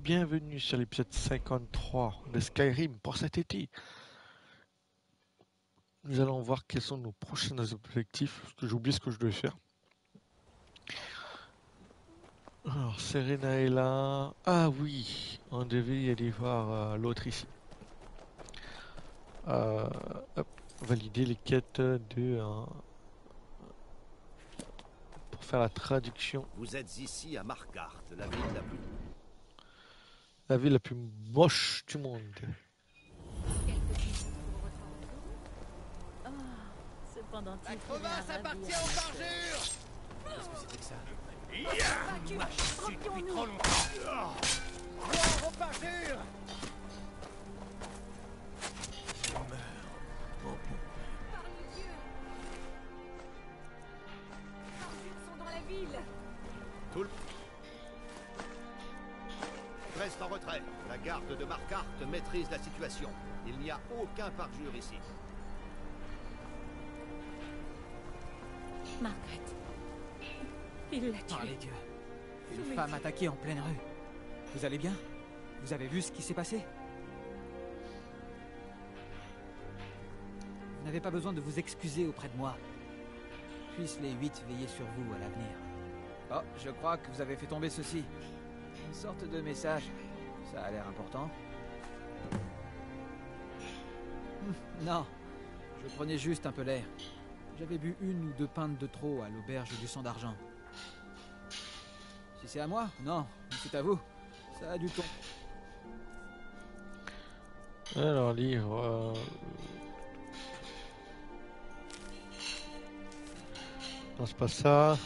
bienvenue sur l'épisode 53 de Skyrim pour cet été. Nous allons voir quels sont nos prochains objectifs, parce que j'ai oublié ce que je devais faire. Alors, Serena est là. Ah oui, on devait y aller voir l'autre ici. Euh, hop, valider les quêtes pour faire la traduction. Vous êtes ici à Markarth, La ville la plus moche du monde. Cependant, la crevasse appartient au parjure. Qu'est-ce que c'était que ça? Moi, je suis depuis trop longtemps. Gloire au parjure. Je meurs. Oh, par les dieux. Les parjures sont dans la ville. Tout le... Reste en retrait. La garde de Markarth maîtrise la situation. Il n'y a aucun parjure ici. Margaret. Il l'a par tuée. les dieux. Une femme attaquée en pleine rue. Vous allez bien? Vous avez vu ce qui s'est passé? Vous n'avez pas besoin de vous excuser auprès de moi. Puissent les 8 veiller sur vous à l'avenir. Oh, je crois que vous avez fait tomber ceci. Une sorte de message. Ça a l'air important. Non, je prenais juste un peu l'air. J'avais bu 1 ou 2 pintes de trop à l'auberge du Sang d'Argent. Si c'est à moi? Non, c'est à vous. Ça a du ton. Alors, livre. Non, c'est pas ça.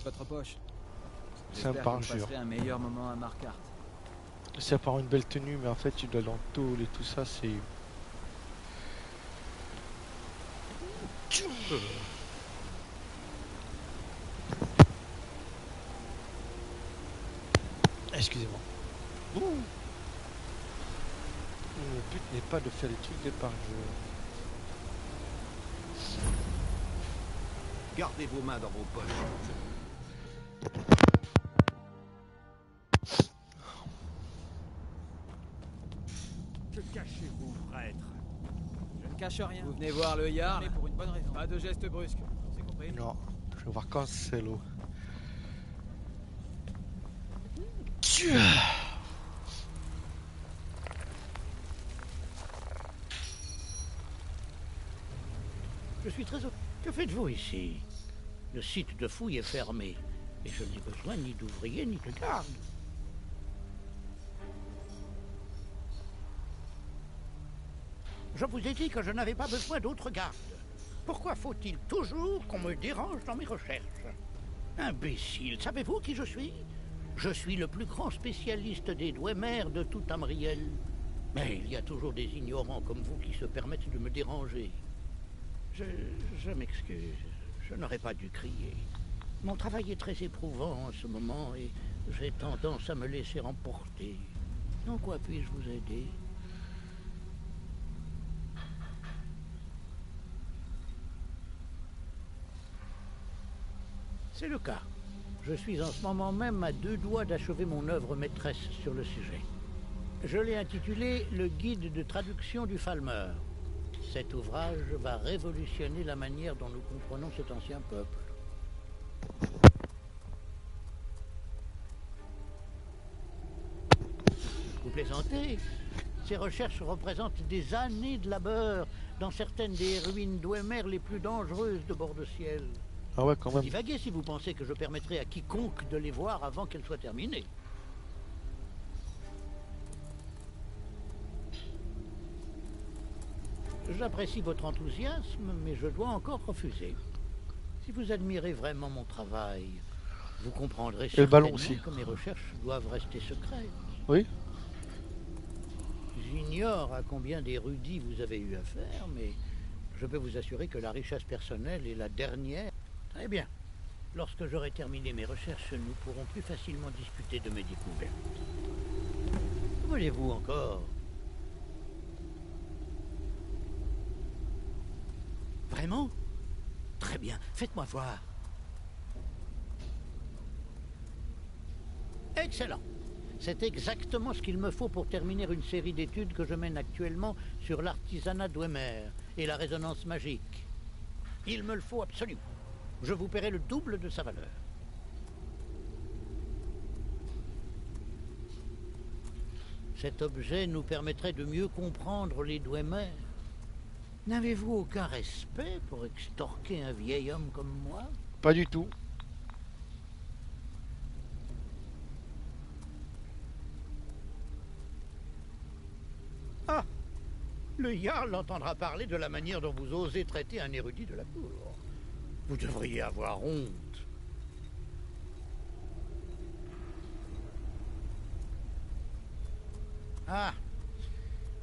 Votre poche. C'est un J'espère que vous parjure. passerez un meilleur moment à Markarth. C'est à part une belle tenue, mais en fait, tu dois l'entour et tout ça, c'est. Excusez-moi. Le but n'est pas de faire des trucs de parjure. Gardez vos mains dans vos poches. Que cachez-vous, prêtre? Je ne cache rien. Vous venez voir le Jarl, mais pour une bonne raison. Pas de gestes brusques. C'est compris? Non, je vais voir Cancelo. Je suis très... Que faites-vous ici? Le site de fouille est fermé, et je n'ai besoin ni d'ouvriers ni de garde. Je vous ai dit que je n'avais pas besoin d'autres gardes. Pourquoi faut-il toujours qu'on me dérange dans mes recherches? Imbécile, savez-vous qui je suis? Je suis le plus grand spécialiste des Dwemer de tout Tamriel. Mais il y a toujours des ignorants comme vous qui se permettent de me déranger. Je m'excuse, je n'aurais pas dû crier. Mon travail est très éprouvant en ce moment et j'ai tendance à me laisser emporter. En quoi puis-je vous aider? C'est le cas. Je suis en ce moment même à 2 doigts d'achever mon œuvre maîtresse sur le sujet. Je l'ai intitulé « Le guide de traduction du Falmer ». Cet ouvrage va révolutionner la manière dont nous comprenons cet ancien peuple. Vous plaisantez? Ces recherches représentent des années de labeur dans certaines des ruines Dwemer les plus dangereuses de bord de ciel. Ah ouais, quand même. Divaguez si vous pensez que je permettrai à quiconque de les voir avant qu'elles soient terminées. J'apprécie votre enthousiasme, mais je dois encore refuser. Si vous admirez vraiment mon travail, vous comprendrez le ballon certainement aussi. que mes recherches doivent rester secrètes. Oui. J'ignore à combien d'érudits vous avez eu affaire, mais je peux vous assurer que la richesse personnelle est la dernière. Très bien. Lorsque j'aurai terminé mes recherches, nous pourrons plus facilement discuter de mes découvertes. Que voulez-vous encore? Vraiment? Très bien, faites-moi voir. Excellent. C'est exactement ce qu'il me faut pour terminer une série d'études que je mène actuellement sur l'artisanat Dwemer et la résonance magique. Il me le faut absolument. Je vous paierai le double de sa valeur. Cet objet nous permettrait de mieux comprendre les Dwemer. N'avez-vous aucun respect pour extorquer un vieil homme comme moi? Pas du tout. Ah! Le Jarl entendra parler de la manière dont vous osez traiter un érudit de la cour. Vous devriez avoir honte. Ah!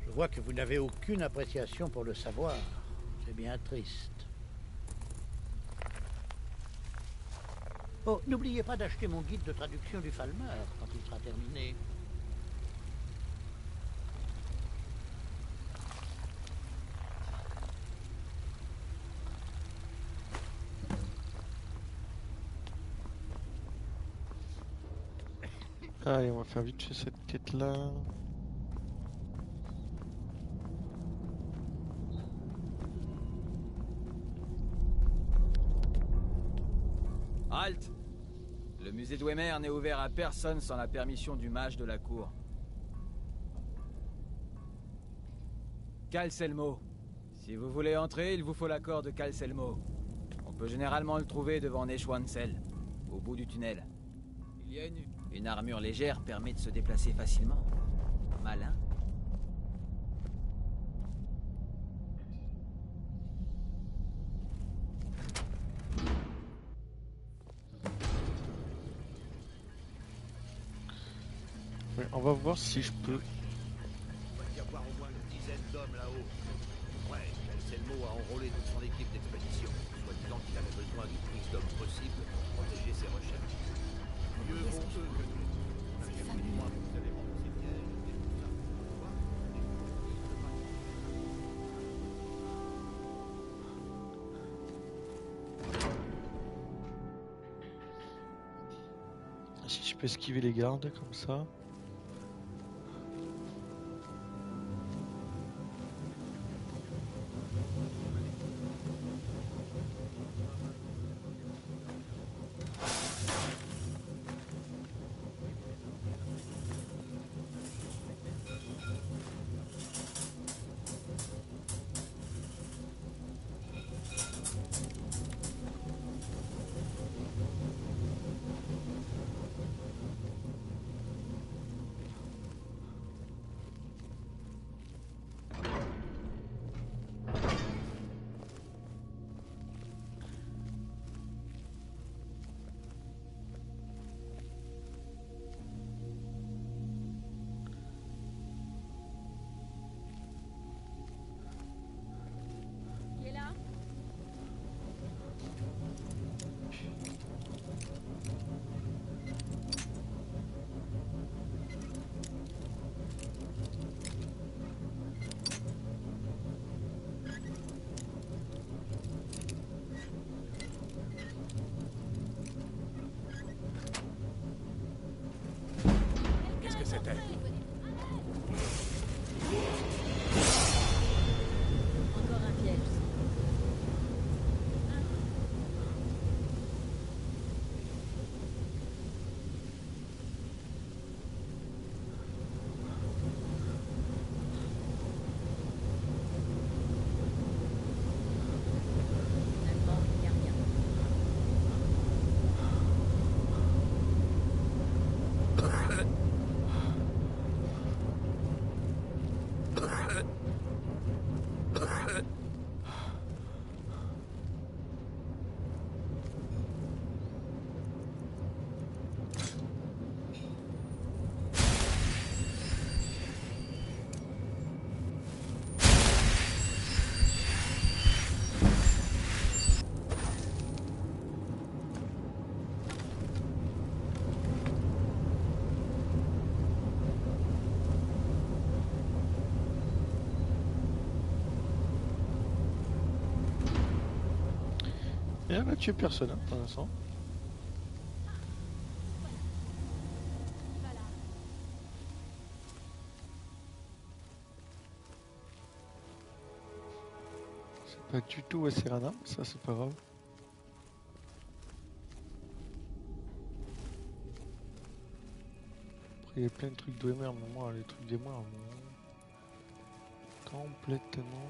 Je vois que vous n'avez aucune appréciation pour le savoir. C'est bien triste. Oh, n'oubliez pas d'acheter mon guide de traduction du Falmer quand il sera terminé. Allez, on va faire vite fait cette quête-là. Halt! Le musée Dwemer n'est ouvert à personne sans la permission du mage de la cour. Calcelmo. Si vous voulez entrer, il vous faut l'accord de Calcelmo. On peut généralement le trouver devant Neschwansel, au bout du tunnel. Il y a une armure légère permet de se déplacer facilement. Malin. Ouais, on va voir si je peux. Il doit y avoir au moins une dizaine d'hommes là-haut. Ouais, Calcelmo a enrôlé toute son équipe d'expédition, soi-disant qu'il avait besoin du plus d'hommes possible pour protéger ses recherches. Mieux vaut eux que nous. Moi, vous allez rendre ces pièges et tout ça. Si je peux esquiver les gardes comme ça. Et on a tué personne hein, pour l'instant. C'est pas du tout à Serana, ça c'est pas grave. Après il y a plein de trucs de merde, mais moi les trucs des morts, complètement.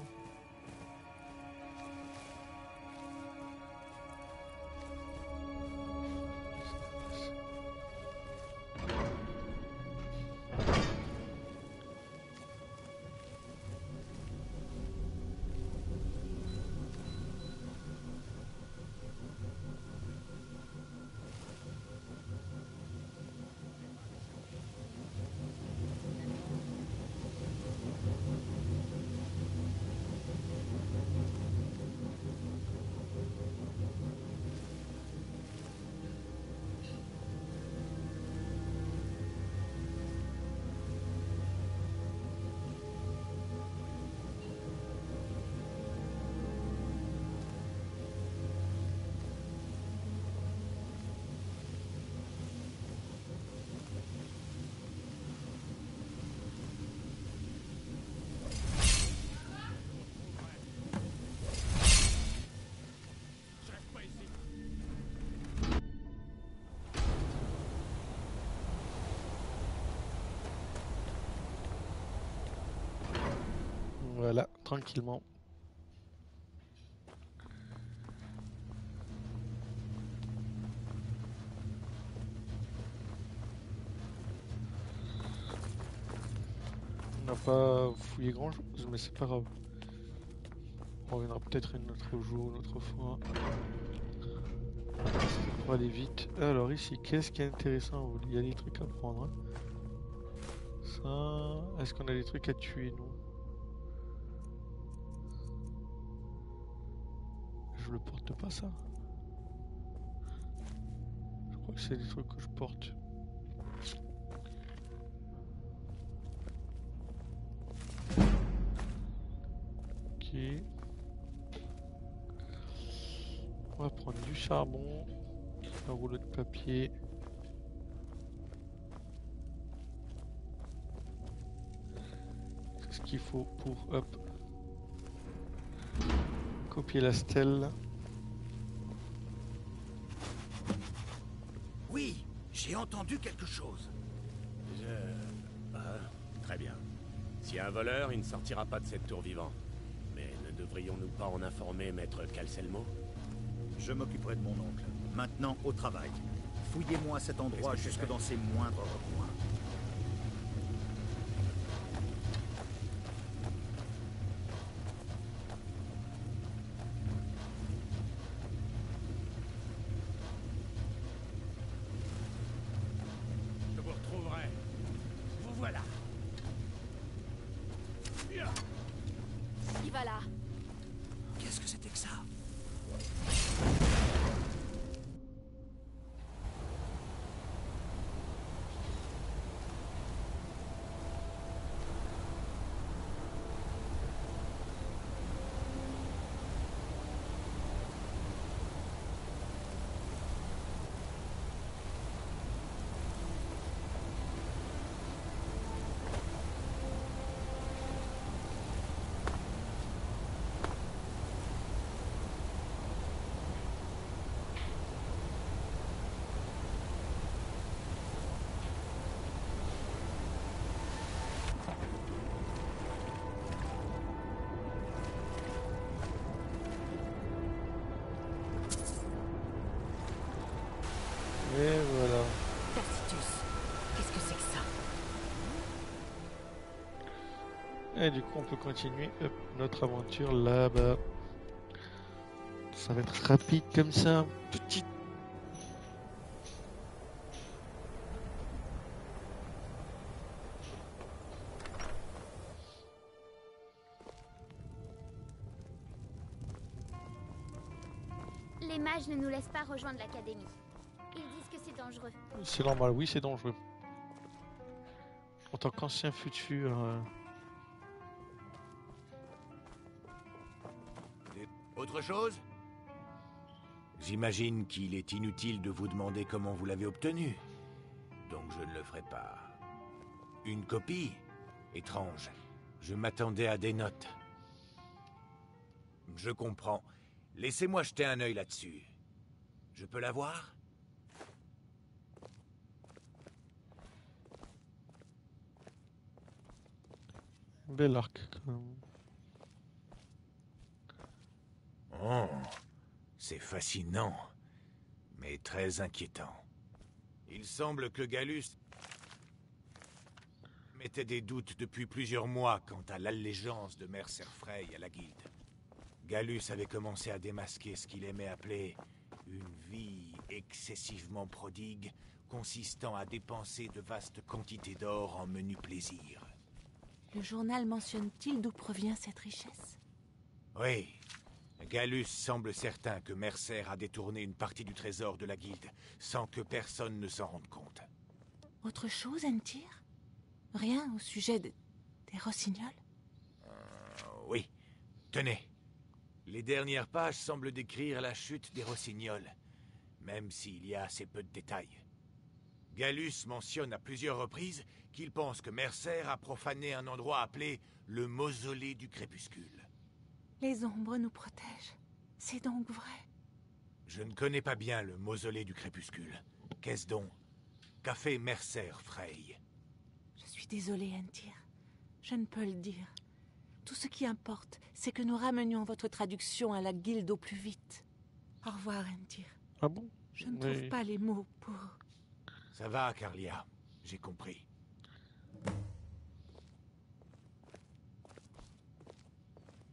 Voilà, tranquillement. On n'a pas fouillé grand chose, mais c'est pas grave. On reviendra peut-être une autre jour, une autre fois. Pour aller vite. Alors ici, qu'est-ce qui est intéressant? Il y a des trucs à prendre. Hein. Ça, est-ce qu'on a des trucs à tuer, nous? Je le porte pas ça. Je crois que c'est des trucs que je porte. Ok. On va prendre du charbon, un rouleau de papier. C'est ce qu'il faut pour hop, copier la stèle. Oui, j'ai entendu quelque chose. Très bien. S'il y a un voleur, il ne sortira pas de cette tour vivant. Mais ne devrions-nous pas en informer Maître Calcelmo? Je m'occuperai de mon oncle. Maintenant, au travail. Fouillez-moi cet endroit Qu'est-ce que jusque c'est? dans ses moindres recoins. Je vous retrouverai. Vous voilà. Il va là. Qu'est-ce que c'était que ça? Et voilà. Tacitus, qu'est-ce que c'est que ça? Et du coup, on peut continuer hop, notre aventure là-bas. Ça va être rapide comme ça. Petite. Les mages ne nous laissent pas rejoindre l'académie. Ils disent que c'est dangereux. C'est normal, oui, c'est dangereux. En tant qu'ancien futur. Autre chose? J'imagine qu'il est inutile de vous demander comment vous l'avez obtenu. Donc je ne le ferai pas. Une copie? Étrange. Je m'attendais à des notes. Je comprends. Laissez-moi jeter un œil là-dessus. Je peux la voir? Bel arc, quand même. Oh, c'est fascinant, mais très inquiétant. Il semble que Gallus mettait des doutes depuis plusieurs mois quant à l'allégeance de Mercer Frey à la Guilde. Gallus avait commencé à démasquer ce qu'il aimait appeler une vie excessivement prodigue, consistant à dépenser de vastes quantités d'or en menus plaisirs. Le journal mentionne-t-il d'où provient cette richesse? Oui. Gallus semble certain que Mercer a détourné une partie du trésor de la Guilde, sans que personne ne s'en rende compte. Autre chose, Entir? Rien au sujet des rossignols? Oui. Tenez. Les dernières pages semblent décrire la chute des rossignols, même s'il y a assez peu de détails. Gallus mentionne à plusieurs reprises qu'il pense que Mercer a profané un endroit appelé le mausolée du crépuscule. Les ombres nous protègent. C'est donc vrai? Je ne connais pas bien le mausolée du crépuscule. Qu'est-ce donc? Qu'a fait Mercer Frey? Je suis désolée, Entir. Je ne peux le dire. Tout ce qui importe, c'est que nous ramenions votre traduction à la Guilde au plus vite. Au revoir, Entir. Ah bon? Je ne trouve pas les mots pour... Ça va, Carlia. J'ai compris.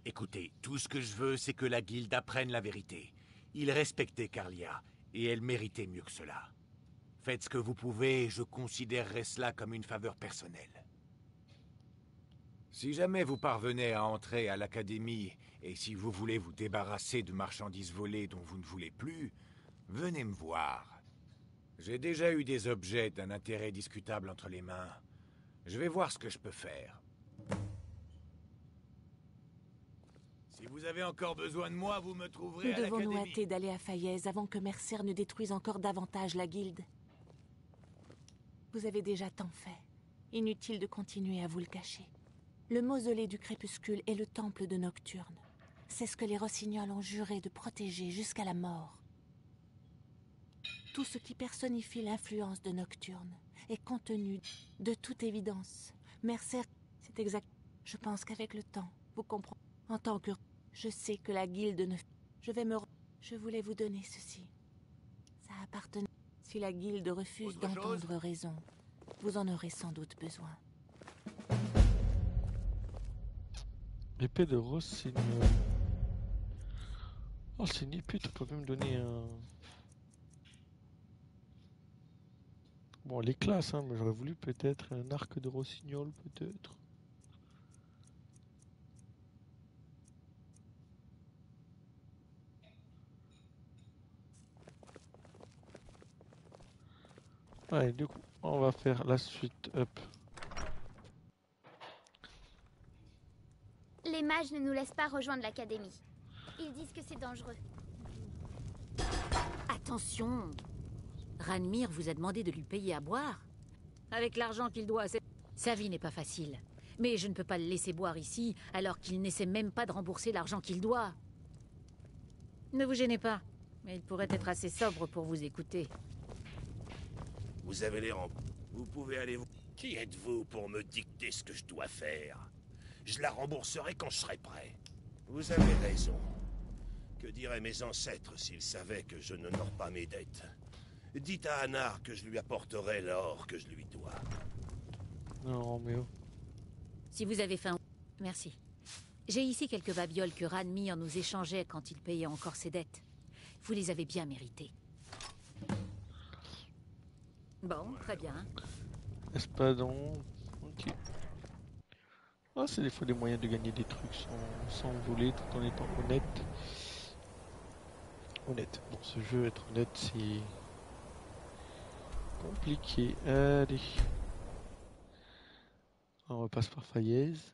Écoutez, tout ce que je veux, c'est que la Guilde apprenne la vérité. Il respectait Carlia, et elle méritait mieux que cela. Faites ce que vous pouvez, et je considérerai cela comme une faveur personnelle. Si jamais vous parvenez à entrer à l'Académie, et si vous voulez vous débarrasser de marchandises volées dont vous ne voulez plus, venez me voir. J'ai déjà eu des objets d'un intérêt discutable entre les mains. Je vais voir ce que je peux faire. Si vous avez encore besoin de moi, vous me trouverez Nous à devons nous l'Académie. hâter d'aller à Faillaise avant que Mercer ne détruise encore davantage la Guilde. Vous avez déjà tant fait. Inutile de continuer à vous le cacher. Le mausolée du crépuscule est le temple de Nocturne. C'est ce que les Rossignols ont juré de protéger jusqu'à la mort. Tout ce qui personnifie l'influence de Nocturne est contenu de toute évidence. Mercer, c'est exact. Je pense qu'avec le temps, vous comprenez. En tant que... Je sais que la Guilde ne... Je voulais vous donner ceci. Ça appartenait... Si la Guilde refuse Autre chose d'entendre raison, vous en aurez sans doute besoin. Épée de Rossignol. Oh, c'est une épée, tu peux même me donner un... Bon, les classes, hein, mais j'aurais voulu peut-être un arc de Rossignol, peut-être. Allez, du coup, on va faire la suite. Hop. Les mages ne nous laissent pas rejoindre l'académie. Ils disent que c'est dangereux. Attention! Ranmir vous a demandé de lui payer à boire. Avec l'argent qu'il doit à cette... Sa vie n'est pas facile. Mais je ne peux pas le laisser boire ici, alors qu'il n'essaie même pas de rembourser l'argent qu'il doit. Ne vous gênez pas, mais il pourrait être assez sobre pour vous écouter. Vous avez l'air en... Vous pouvez aller vous... Qui êtes-vous pour me dicter ce que je dois faire? Je la rembourserai quand je serai prêt. Vous avez raison. Que diraient mes ancêtres s'ils savaient que je n'honore pas mes dettes? Dites à Anar que je lui apporterai l'or que je lui dois. Non, mais oh. Si vous avez faim... Merci. J'ai ici quelques babioles que Ranmir nous échangeait quand il payait encore ses dettes. Vous les avez bien méritées. Bon, très bien. Espadon. Ok. Ah, c'est des fois des moyens de gagner des trucs sans voler tout en étant honnête. Honnête. Dans ce jeu, être honnête, c'est compliqué. Allez. On repasse par Faillaise.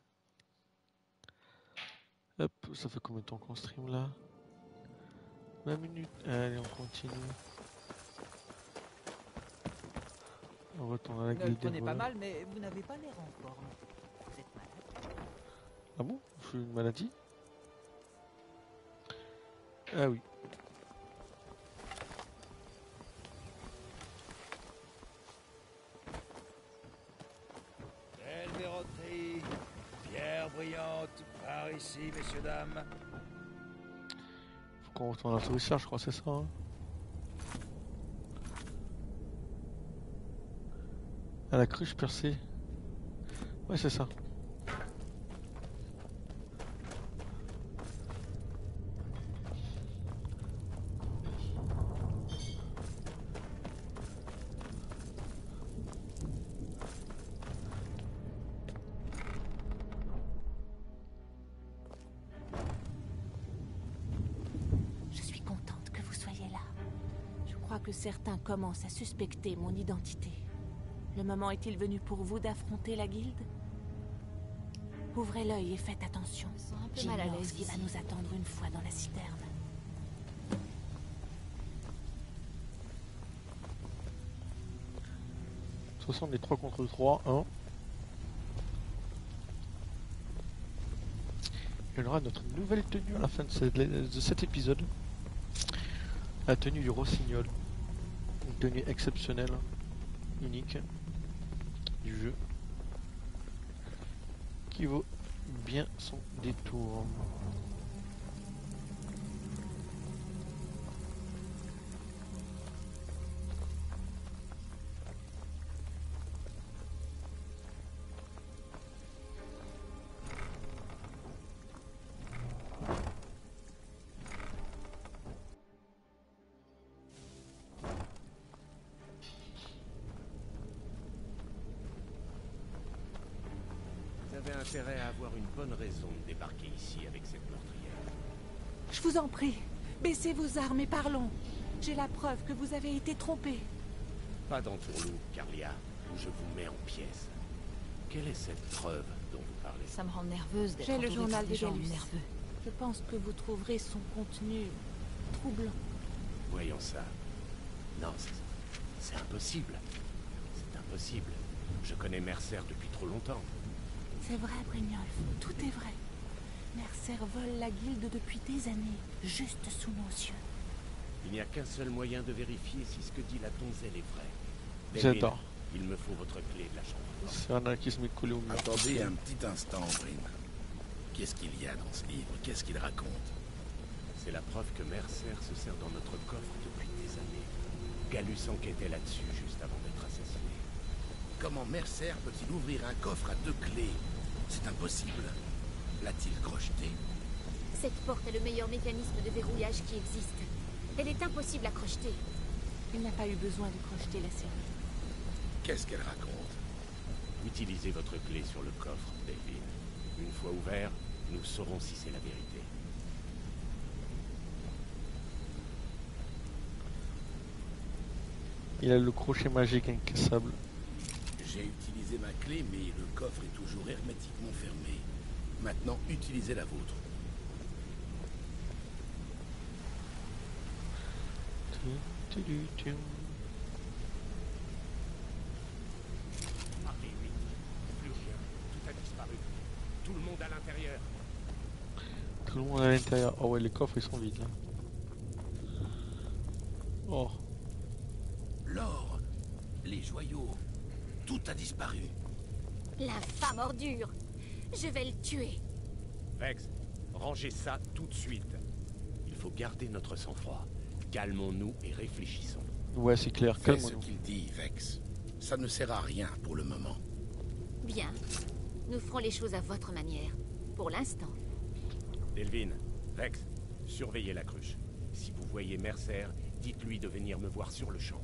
Hop, ça fait combien de temps qu'on stream là? 20 minutes. Allez, on continue. On retourne à la Vous ne le guilde des prenez pas voleurs. mal, mais vous n'avez pas l'air en forme. Vous êtes malade? Ah bon? Je suis une maladie? Ah oui. Belle verroterie, pierre brillante, par ici, messieurs, dames. Faut qu'on retourne à la souricière, je crois, c'est ça. Hein. À la cruche percée. Ouais, c'est ça. Je suis contente que vous soyez là. Je crois que certains commencent à suspecter mon identité. Le moment est-il venu pour vous d'affronter la guilde? Ouvrez l'œil et faites attention. Je me sens un peu mal à J'ignore l'aise ce qui va ici. nous attendre une fois dans la citerne. De toute façon, on est 3 contre 3, 1. Et on aura notre nouvelle tenue à la fin de cet épisode. La tenue du rossignol. Une tenue exceptionnelle, unique du jeu. Qui vaut bien son détour. Vous avez intérêt à avoir une bonne raison de débarquer ici avec cette meurtrière. Je vous en prie, baissez vos armes et parlons. J'ai la preuve que vous avez été trompé. Pas d'entourloupe, Carlia, ou je vous mets en pièces. Quelle est cette preuve dont vous parlez? Ça me rend nerveuse d'être J'ai le entourée journal de de ces gens Gallus. nerveux. Je pense que vous trouverez son contenu troublant. Voyons ça. Non, c'est impossible. C'est impossible. Je connais Mercer depuis trop longtemps. C'est vrai, Brynjolf, tout est vrai. Mercer vole la guilde depuis des années, juste sous nos yeux. Il n'y a qu'un seul moyen de vérifier si ce que dit la donzelle est vrai. J'adore. Delvin, il me faut votre clé de la chambre. C'est un anarchisme collé au mur. Attendez un petit instant, Bryn. Qu'est-ce qu'il y a dans ce livre? Qu'est-ce qu'il raconte? C'est la preuve que Mercer se sert dans notre coffre depuis des années. Gallus enquêtait là-dessus juste avant d'être assassiné. Comment Mercer peut-il ouvrir un coffre à 2 clés? C'est impossible. L'a-t-il crocheté? Cette porte est le meilleur mécanisme de verrouillage qui existe. Elle est impossible à crocheter. Il n'a pas eu besoin de crocheter la serrure. Qu'est-ce qu'elle raconte? Utilisez votre clé sur le coffre, Delvin. Une fois ouvert, nous saurons si c'est la vérité. Il a le crochet magique incassable. J'ai utilisé ma clé, mais le coffre est toujours hermétiquement fermé. Maintenant, utilisez la vôtre. Parlez vite. Plus rien. Tout a disparu. Tout le monde à l'intérieur. Tout le monde à l'intérieur. Oh ouais, les coffres ils sont vides. Hein. Oh. L'or, les joyaux, tout a disparu. L'infâme ordure. Je vais le tuer. Vex, rangez ça tout de suite. Il faut garder notre sang-froid. Calmons-nous et réfléchissons. Ouais, c'est clair. Fais ce Calme-nous. qu'il dit, Vex. Ça ne sert à rien pour le moment. Bien. Nous ferons les choses à votre manière. Pour l'instant. Delvin, Vex, surveillez la cruche. Si vous voyez Mercer, dites-lui de venir me voir sur le champ.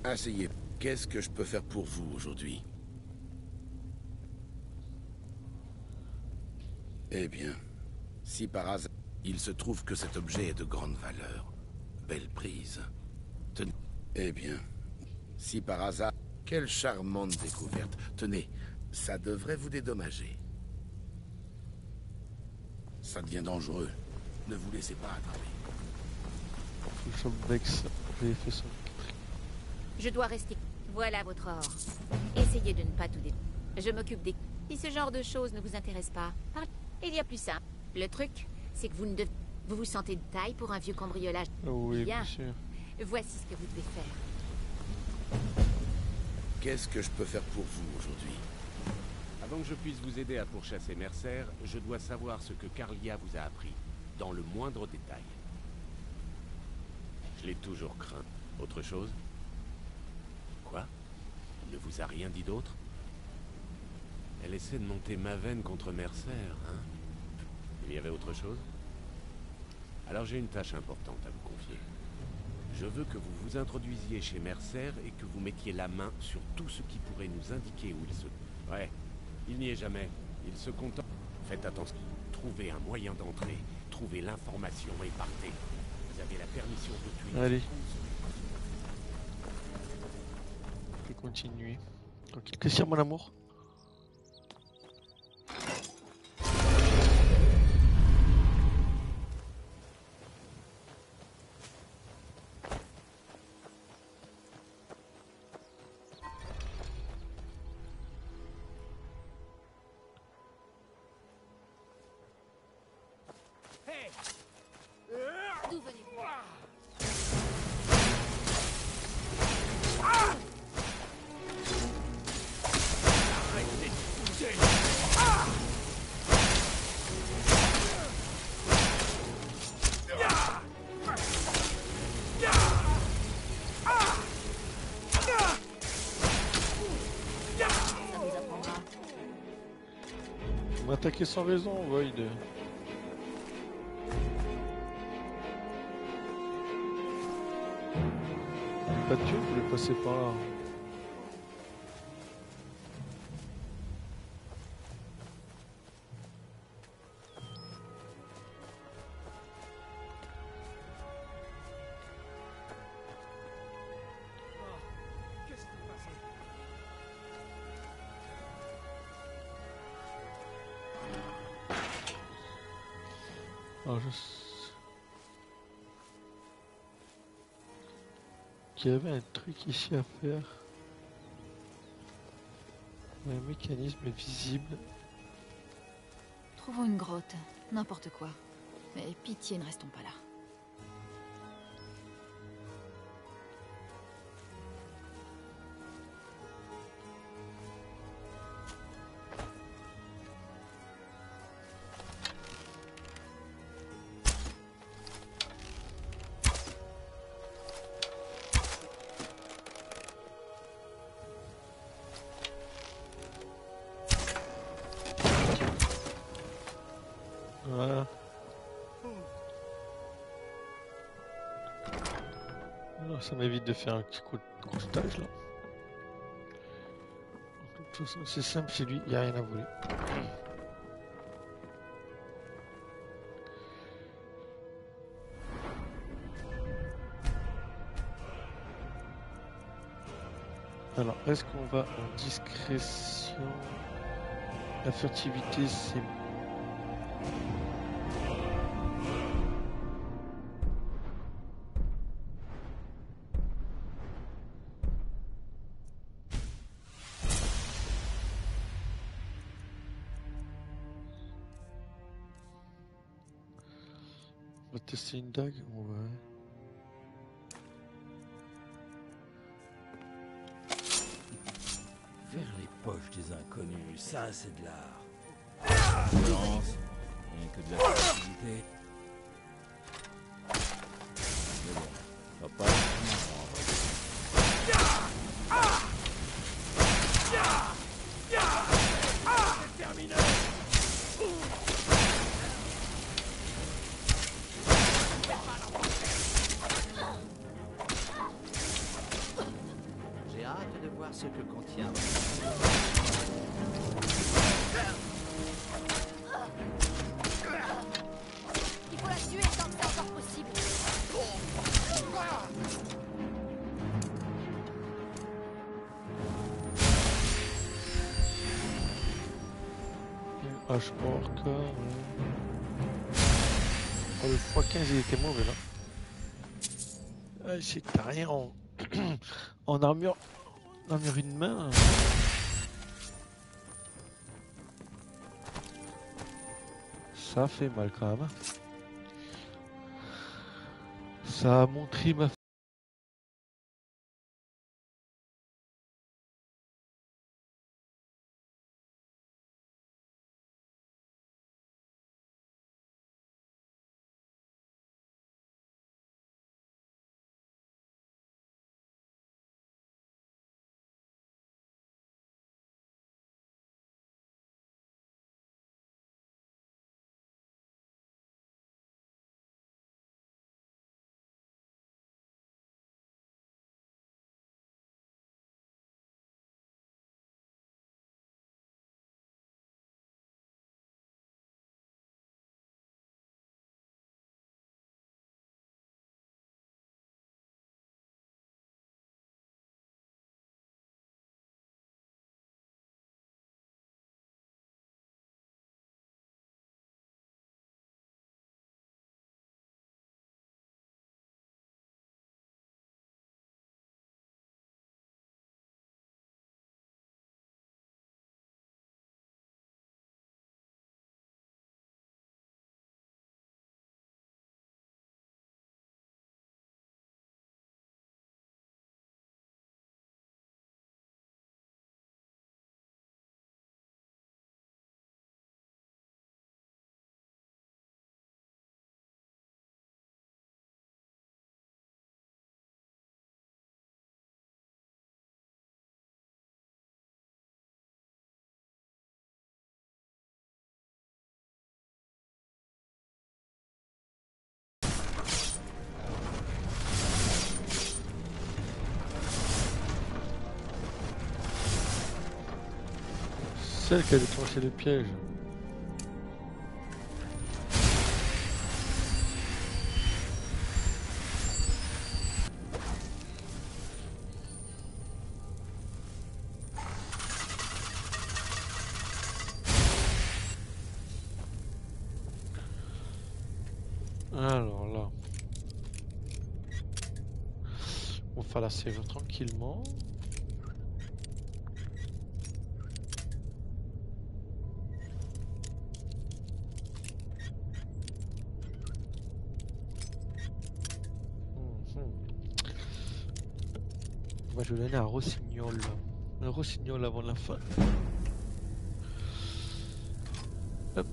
Asseyez. Qu'est-ce que je peux faire pour vous aujourd'hui? Eh bien, si par hasard, il se trouve que cet objet est de grande valeur, belle prise. Eh bien, si par hasard, quelle charmante découverte. Tenez, Ça devrait vous dédommager. Ça devient dangereux. Ne vous laissez pas attraper. Le shop Vex avait fait son... Je dois rester. Voilà votre or. Essayez de ne pas tout détruire. Je m'occupe des... Si ce genre de choses ne vous intéresse pas, parlez. Il y a plus simple. Le truc, c'est que vous vous sentez de taille pour un vieux cambriolage. Oui, bien sûr. Voici ce que vous devez faire. Qu'est-ce que je peux faire pour vous aujourd'hui? Avant que je puisse vous aider à pourchasser Mercer, je dois savoir ce que Carlia vous a appris, dans le moindre détail. Je l'ai toujours craint. Autre chose? Quoi? Il ne vous a rien dit d'autre? Elle essaie de monter ma veine contre Mercer, hein? Il y avait autre chose? Alors j'ai une tâche importante à vous confier. Je veux que vous vous introduisiez chez Mercer et que vous mettiez la main sur tout ce qui pourrait nous indiquer où il se... Ouais, il n'y est jamais. Il se contente... Faites attention. Trouvez un moyen d'entrer. Trouvez l'information et partez. Vous avez la permission de tuer. Allez. Je vais continuer. Dans quelques siens, mon amour. D'où venez-vous? Vous m'attaquez sans raison, Void. Pas de Dieu, vous voulez passer par là. Qu'est-ce qui s'est passé? Alors qu'il y avait un truc ici à faire. Un mécanisme visible. Trouvons une grotte, n'importe quoi. Mais pitié, ne restons pas là. Voilà. Alors, ça m'évite de faire un petit coup de crochetage là. De toute façon, c'est simple, c'est lui, il n'y a rien à voler. Alors, est-ce qu'on va en discrétion? La furtivité, c'est... On va tester une dague, ouais. Faire les poches des inconnus, ça c'est de l'art. Violence, rien que de la facilité. Mais bon, ça va pas C'est terminé. J'ai hâte de voir ce que contient. Il faut la tuer tant que c'est encore possible. H-Orc. Oh, le x15 il était mauvais là. Ah, c'est rien en... en armure une main. Ça fait mal quand même. Ça a montré ma... Celle qui a déclenché le piège. Alors là, on va faire la save tranquillement. Moi je vais donner un rossignol. Un rossignol avant la fin. Hop.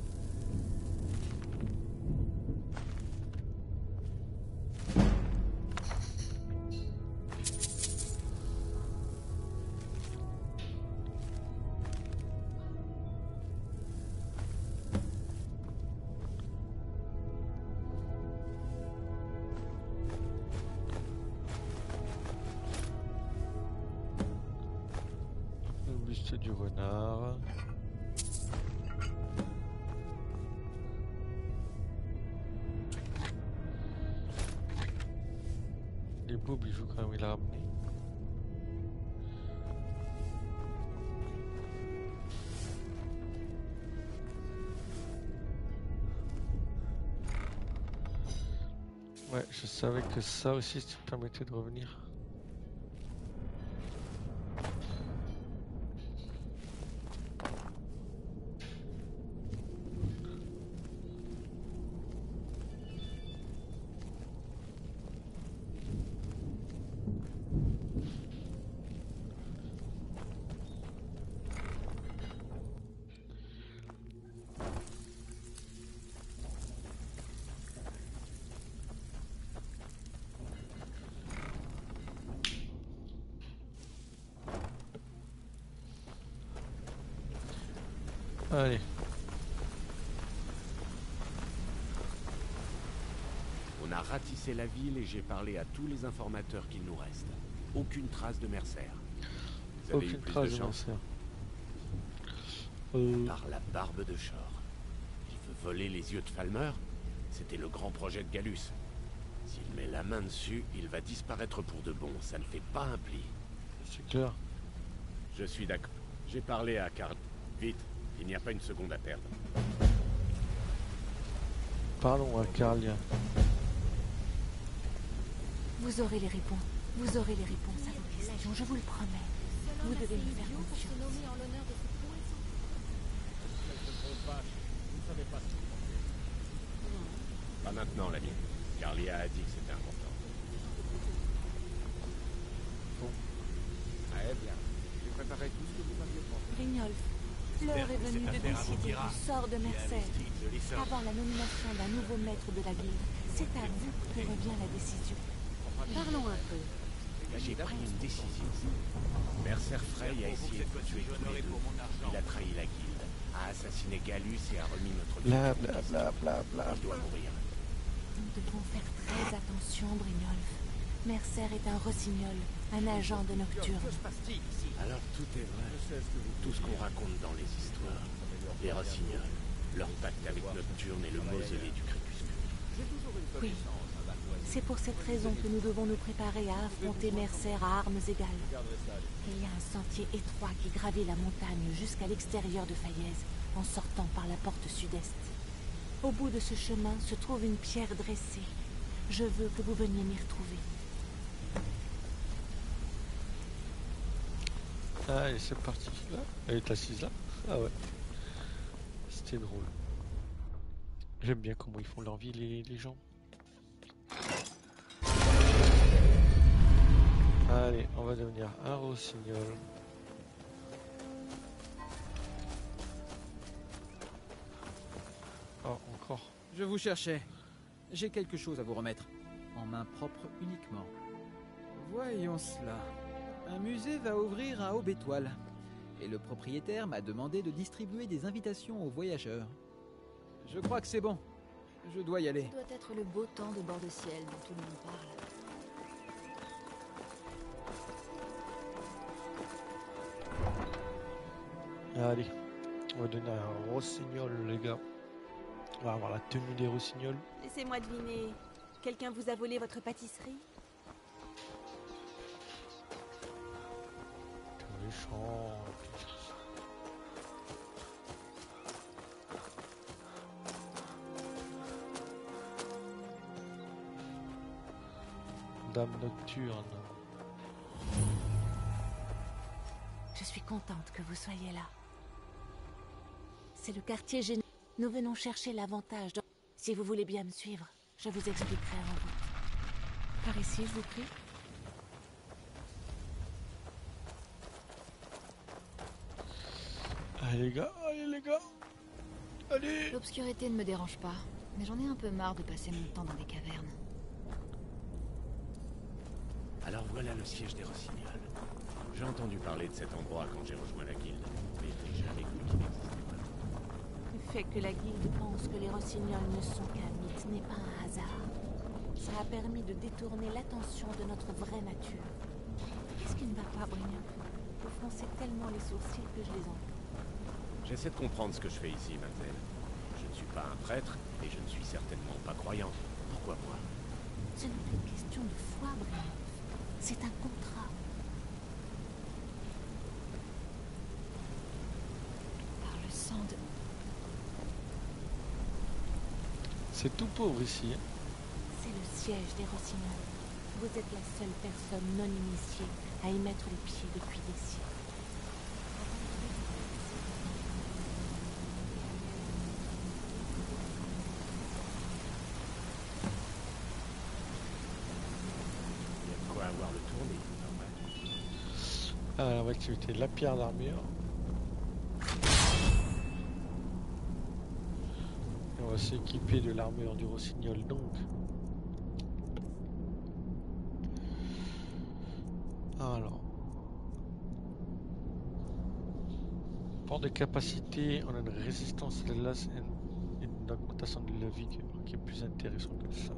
Du renard. Les beaux bijoux quand même il a ramené. Ouais, je savais que ça aussi ça te permettait de revenir. Allez. On a ratissé la ville et j'ai parlé à tous les informateurs qu'il nous reste. Aucune trace de Mercer. Vous avez eu plus de chance. Par la barbe de Shor. Il veut voler les yeux de Falmer. C'était le grand projet de Gallus. S'il met la main dessus, il va disparaître pour de bon. Ça ne fait pas un pli. C'est clair. Je suis d'accord. J'ai parlé à Karl. Vite. Il n'y a pas une seconde à perdre. Parlons à Carlia. Vous aurez les réponses. Vous aurez les réponses à vos questions, je vous le promets. Vous devez me faire confiance. Pas maintenant, l'ami. Carlia a dit que c'était important. Très bien. J'ai préparé tout ce que vous m'aviez promis. Grignolf, l'heure est venue de décider du sort de Mercer. Avant la nomination d'un nouveau maître de la guilde, c'est à vous que revient la décision. Parlons un peu. J'ai pris une décision. Mercer Frey a essayé de tuer tous les deux. Il a trahi la guilde, a assassiné Gallus et a remis notre... Bla bla bla bla bla. Il doit mourir. Nous devons faire très attention, Brignolf. Mercer est un rossignol, un agent de Nocturne. Alors tout est vrai. Tout ce qu'on raconte dans les histoires. Les rossignols, leur pacte avec Nocturne et le mausolée du crépuscule. Oui. C'est pour cette raison que nous devons nous préparer à affronter Mercer à armes égales. Il y a un sentier étroit qui gravit la montagne jusqu'à l'extérieur de Faillaise, en sortant par la porte sud-est. Au bout de ce chemin se trouve une pierre dressée. Je veux que vous veniez m'y retrouver. Allez, c'est parti. Là, elle est assise là. Ah ouais. C'était drôle. J'aime bien comment ils font leur vie, les gens. Allez, on va devenir un rossignol. Oh, encore. Je vous cherchais. J'ai quelque chose à vous remettre. En main propre uniquement. Voyons cela. Un musée va ouvrir à Aube-Étoile. Et le propriétaire m'a demandé de distribuer des invitations aux voyageurs. Je crois que c'est bon. Je dois y aller. Ça doit être le beau temps de bord de ciel dont tout le monde parle. Allez, on va donner un rossignol, les gars. On va avoir la tenue des rossignols. Laissez-moi deviner. Quelqu'un vous a volé votre pâtisserie? Méchant. Dame Nocturne. Je suis contente que vous soyez là. C'est le quartier général. Nous venons chercher l'avantage. Si vous voulez bien me suivre, je vous expliquerai en route. Par ici, je vous prie. Allez les gars, allez les gars. Allez. L'obscurité ne me dérange pas, mais j'en ai un peu marre de passer mon temps dans des cavernes. Alors voilà le siège des rossignols. J'ai entendu parler de cet endroit quand j'ai rejoint la guilde, mais je n'ai jamais cru qu'il n'existait pas. Le fait que la guilde pense que les rossignols ne sont qu'un mythe n'est pas un hasard. Ça a permis de détourner l'attention de notre vraie nature. Qu'est-ce qui ne va pas, Brignolf? Vous froncez tellement les sourcils que je les entends. J'essaie de comprendre ce que je fais ici, Mantel. Je ne suis pas un prêtre, et je ne suis certainement pas croyant. Pourquoi moi? Ce n'est pas une question de foi, Brignolf. C'est un contrat. Par le sang de... C'est tout pauvre ici. Hein. C'est le siège des rossignols. Vous êtes la seule personne non initiée à y mettre les pieds depuis des siècles. Avoir le tourné, alors, on va activer la pierre d'armure. On va s'équiper de l'armure du rossignol donc. Alors. Pour des capacités, on a une résistance à la glace et une augmentation de la vigueur qui est plus intéressant que ça.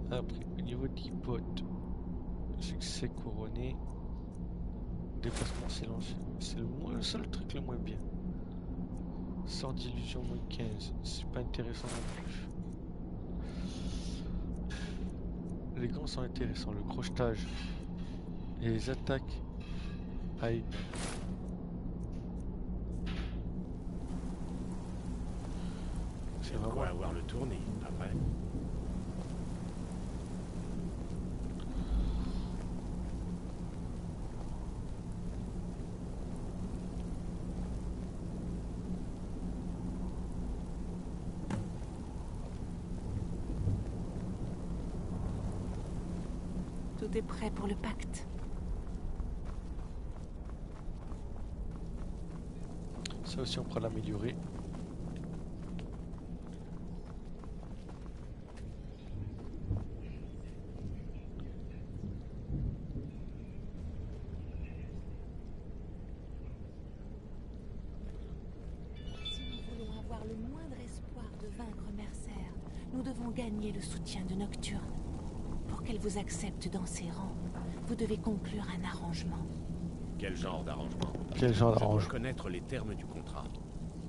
Après, au niveau d'hypote, succès couronné, déplacement silencieux, c'est le seul truc le moins bien. Sort d'illusion moins 15, c'est pas intéressant non plus. Les gants sont intéressants, le crochetage et les attaques à épée. C'est De vraiment... quoi avoir le tournis, pas vrai? Tout est prêt pour le pacte. Ça aussi, on pourra l'améliorer. Si nous voulons avoir le moindre espoir de vaincre Mercer, nous devons gagner le soutien de Nocturne. Pour qu'elle vous accepte dans ses rangs, vous devez conclure un arrangement. Quel genre d'arrangement? Quel genre Je dois d'arrangement? connaître les termes du contrat.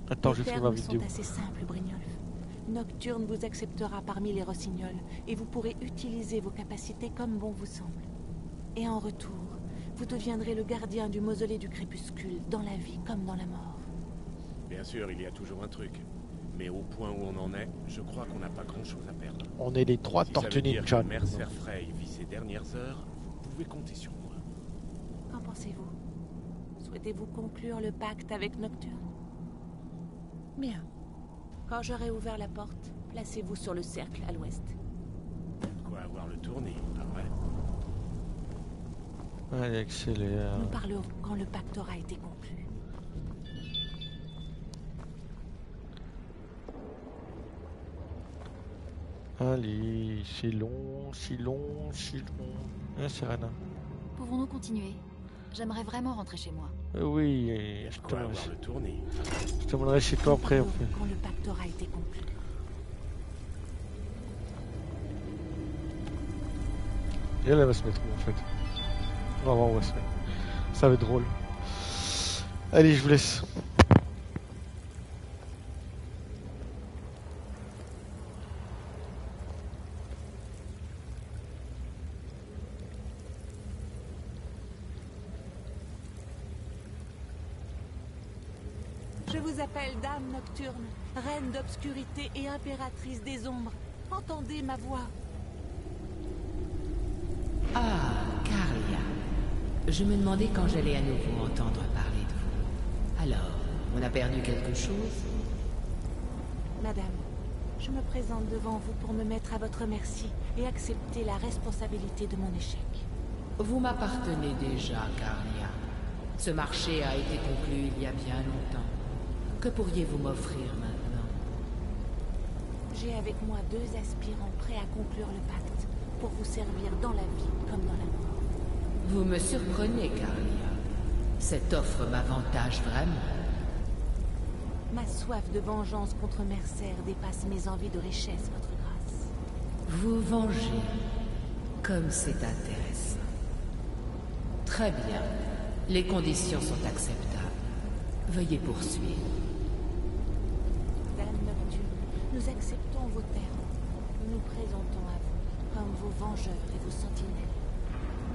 Attends, Les je fais ma termes vidéo. sont assez simples, Brignoles. Nocturne vous acceptera parmi les Rossignols et vous pourrez utiliser vos capacités comme bon vous semble. Et en retour, vous deviendrez le gardien du mausolée du crépuscule, dans la vie comme dans la mort. Bien sûr, il y a toujours un truc. Mais au point où on en est, je crois qu'on n'a pas grand-chose à perdre. On est les trois Si ça tortues veut dire ninja. que Mercer Frey vit ses dernières heures, vous pouvez compter sur moi. Qu'en pensez-vous? Souhaitez-vous conclure le pacte avec Nocturne? Bien. Quand j'aurai ouvert la porte, placez-vous sur le cercle à l'ouest. De quoi avoir le tournis, pas vrai? Allez, accélère. Nous parlerons quand le pacte aura été conclu. Allez, c'est long, si long, si long. Hein, Serena? Pouvons-nous continuer? J'aimerais vraiment rentrer chez moi. Oui, De quoi avoir le tournis? je te demanderai chez toi après. En fait. Quand le pacte aura été conclu. Et elle va se mettre où en fait? On va voir où elle se met. Ça va être drôle. Allez, je vous laisse. Je vous appelle Dame Nocturne, reine d'obscurité et impératrice des ombres. Entendez ma voix. Ah, Carlia. Je me demandais quand j'allais à nouveau entendre parler de vous. Alors, on a perdu quelque chose? Madame, je me présente devant vous pour me mettre à votre merci et accepter la responsabilité de mon échec. Vous m'appartenez déjà, Carlia. Ce marché a été conclu il y a bien longtemps. Que pourriez-vous m'offrir maintenant? J'ai avec moi 2 aspirants prêts à conclure le pacte pour vous servir dans la vie comme dans la mort. Vous me surprenez, Carlia. Cette offre m'avantage vraiment. Ma soif de vengeance contre Mercer dépasse mes envies de richesse, votre grâce. Vous vengez. Comme c'est intéressant. Très bien. Les conditions sont acceptables. Veuillez poursuivre. Dame Nocturne, nous acceptons vos termes. Nous nous présentons à vous comme vos vengeurs et vos sentinelles.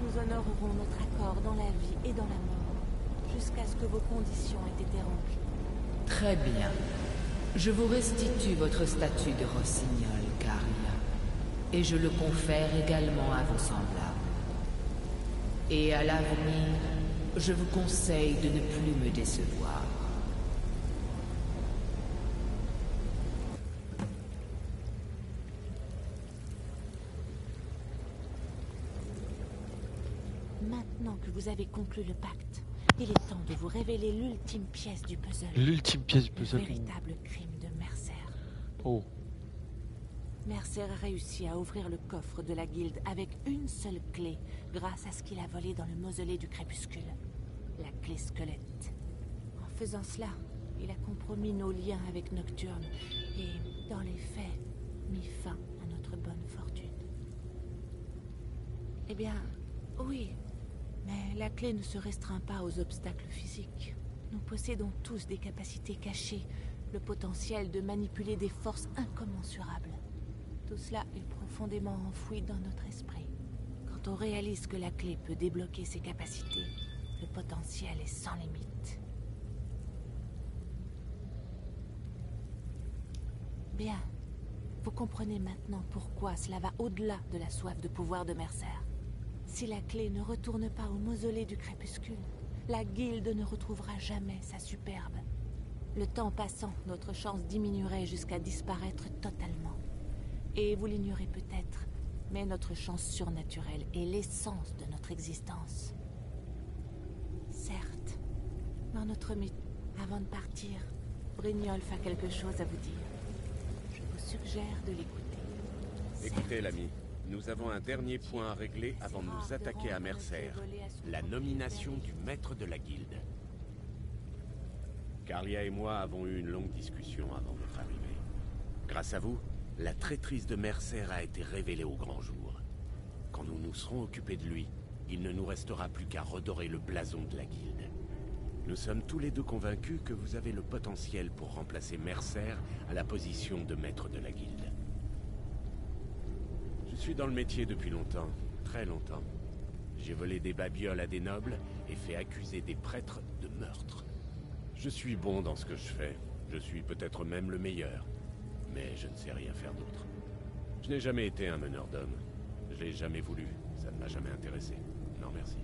Nous honorerons notre accord dans la vie et dans la mort, jusqu'à ce que vos conditions aient été remplies. Très bien. Je vous restitue votre statut de rossignol, Carlia. Et je le confère également à vos semblables. Et à l'avenir, je vous conseille de ne plus me décevoir. Maintenant que vous avez conclu le pacte, il est temps de vous révéler l'ultime pièce du puzzle. L'ultime pièce du puzzle. Le véritable crime de Mercer. Oh. Mercer a réussi à ouvrir le coffre de la guilde avec une seule clé, grâce à ce qu'il a volé dans le mausolée du crépuscule. La clé squelette. En faisant cela, il a compromis nos liens avec Nocturne et, dans les faits, mis fin à notre bonne fortune. Eh bien, oui, mais la clé ne se restreint pas aux obstacles physiques. Nous possédons tous des capacités cachées, le potentiel de manipuler des forces incommensurables. Tout cela est profondément enfoui dans notre esprit. Quand on réalise que la clé peut débloquer ses capacités, le potentiel est sans limite. Bien. Vous comprenez maintenant pourquoi cela va au-delà de la soif de pouvoir de Mercer. Si la clé ne retourne pas au mausolée du crépuscule, la guilde ne retrouvera jamais sa superbe. Le temps passant, notre chance diminuerait jusqu'à disparaître totalement. Et vous l'ignorez peut-être, mais notre chance surnaturelle est l'essence de notre existence. Certes, dans notre mythe, avant de partir, Brynjolf a quelque chose à vous dire. Je vous suggère de l'écouter. Écoutez, l'ami, nous avons un dernier point à régler avant de nous attaquer à Mercer. La nomination du maître de la guilde. Carlia et moi avons eu une longue discussion avant votre arrivée. Grâce à vous, la traîtrise de Mercer a été révélée au grand jour. Quand nous nous serons occupés de lui, il ne nous restera plus qu'à redorer le blason de la guilde. Nous sommes tous les deux convaincus que vous avez le potentiel pour remplacer Mercer à la position de maître de la guilde. Je suis dans le métier depuis longtemps, très longtemps. J'ai volé des babioles à des nobles et fait accuser des prêtres de meurtre. Je suis bon dans ce que je fais. Je suis peut-être même le meilleur. Mais je ne sais rien faire d'autre. Je n'ai jamais été un meneur d'hommes. Je l'ai jamais voulu. Ça ne m'a jamais intéressé. Non, merci.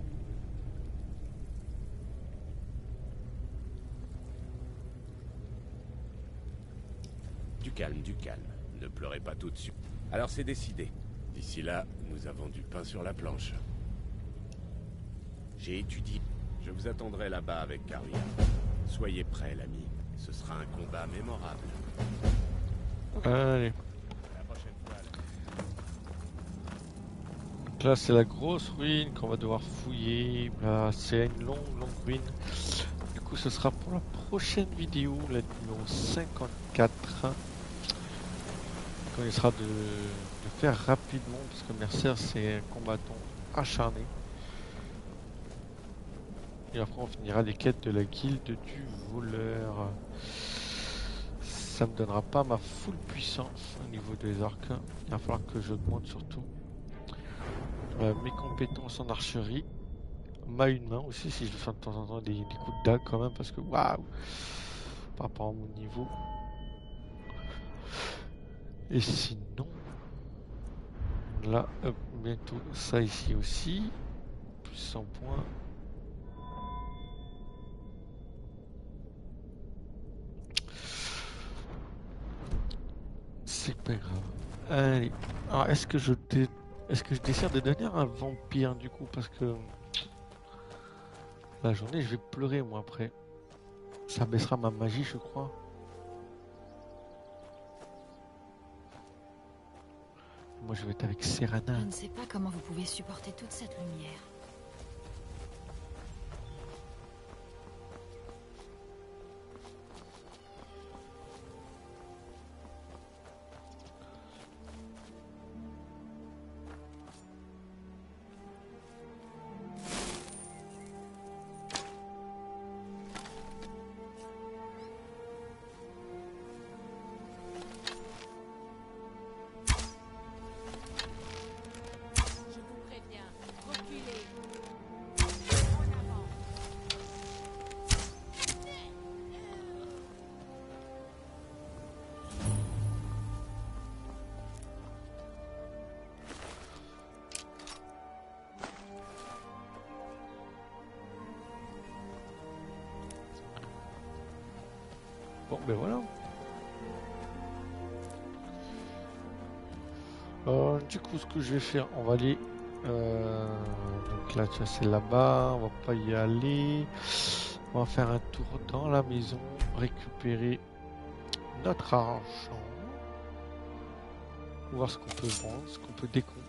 Du calme, du calme. Ne pleurez pas tout de suite. Alors c'est décidé. D'ici là, nous avons du pain sur la planche. J'ai étudié. Je vous attendrai là-bas avec Carlia. Soyez prêts, l'ami. Ce sera un combat mémorable. Allez. À la prochaine fois. Donc là, c'est la grosse ruine qu'on va devoir fouiller. Là, c'est une longue ruine. Du coup, ce sera pour la prochaine vidéo, la numéro 54. On essaiera de faire rapidement parce que Mercer c'est un combattant acharné. Et après on finira les quêtes de la guilde du voleur. Ça me donnera pas ma full puissance au niveau des arcs. Il va falloir que j'augmente surtout mes compétences en archerie. Ma une main aussi si je fais de temps en temps des coups de dague quand même parce que waouh par rapport à mon niveau. Et sinon, là, hop, bientôt ça ici aussi, plus 100 points. C'est pas grave. Allez, alors est-ce que je décide de devenir un vampire du coup parce que la journée je vais pleurer moi après. Ça baissera ma magie je crois. Moi je vais être avec Serana. Je ne sais pas comment vous pouvez supporter toute cette lumière. Bon ben voilà. Du coup ce que je vais faire, on va aller donc là tu vois c'est là-bas, on va pas y aller. On va faire un tour dans la maison, récupérer notre argent, voir ce qu'on peut vendre, ce qu'on peut décompter.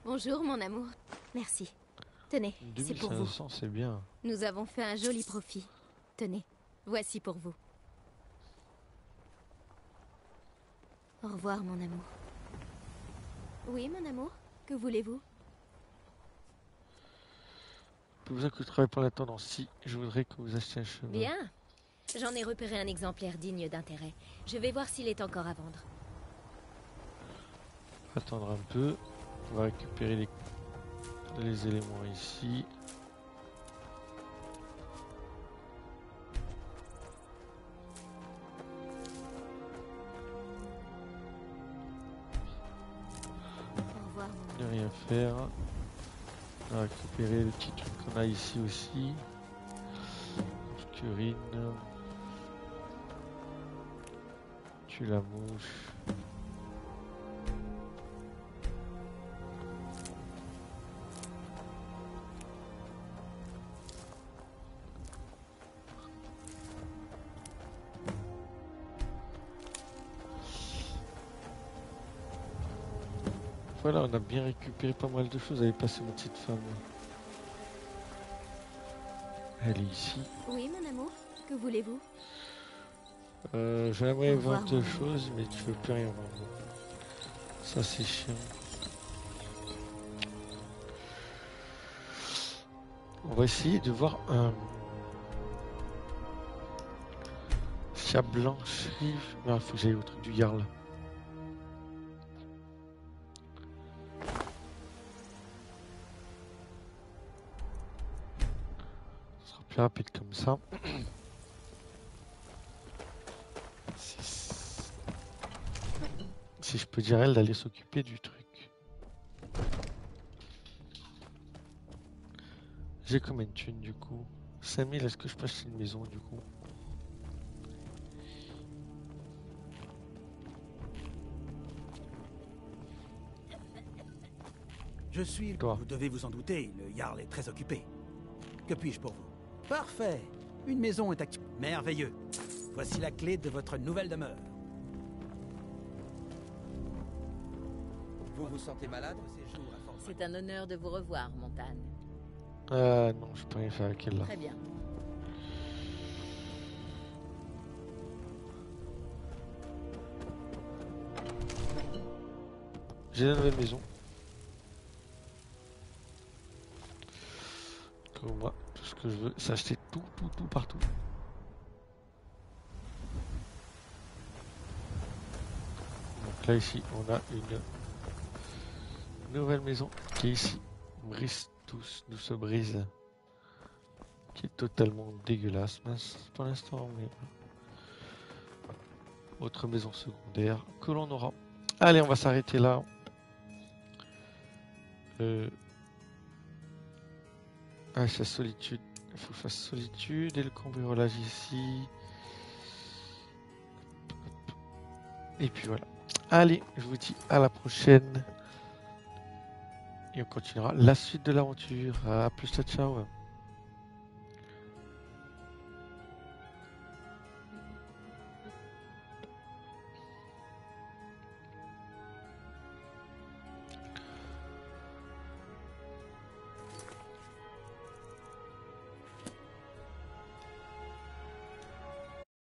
Bonjour mon amour. Merci. Tenez, c'est pour vous. 2500 c'est bien. Nous avons fait un joli profit. Tenez, voici pour vous. Au revoir mon amour. Oui mon amour, que voulez-vous? Plus besoin que je travaille pour la tendance. Si, je voudrais que vous achetiez un cheval. Bien. J'en ai repéré un exemplaire digne d'intérêt. Je vais voir s'il est encore à vendre. Attendre un peu. On va récupérer les éléments ici. faire. On va récupérer le petit truc qu'on a ici aussi. Obscurine. Tue la mouche. Voilà, on a bien récupéré pas mal de choses. Allez passer ma petite femme. Elle est ici. Oui, mon amour. Que voulez-vous? J'aimerais Au revoir, vendre deux mon amour. choses, mais tu veux plus rien vendre. Ça, c'est chiant. On va essayer de voir un chat blancherie. Ah, faut que j'aille au truc du Jarl. Ce sera plus rapide comme ça. Si je peux dire à elle d'aller s'occuper du truc. J'ai combien de thunes du coup? 5000, est-ce que je peux acheter une maison du coup? Je suis... Toi. Vous devez vous en douter, le Jarl est très occupé. Que puis-je pour vous? Parfait. Une maison est active. Merveilleux. Voici la clé de votre nouvelle demeure. Vous vous sentez malade? C'est un honneur de vous revoir, Montagne. Non, je peux rien faire avec elle là. Très bien. J'ai la nouvelle maison. Comme moi, tout ce que je veux, c'est acheter tout partout. Donc là ici, on a une nouvelle maison qui est ici. Nous se brise. Qui est totalement dégueulasse, mince pour l'instant, mais autre maison secondaire que l'on aura. Allez, on va s'arrêter là. Ah, c'est solitude. Il faut que je fasse solitude et le cambriolage ici. Et puis voilà. Allez, je vous dis à la prochaine. Et on continuera la suite de l'aventure. À plus, ciao.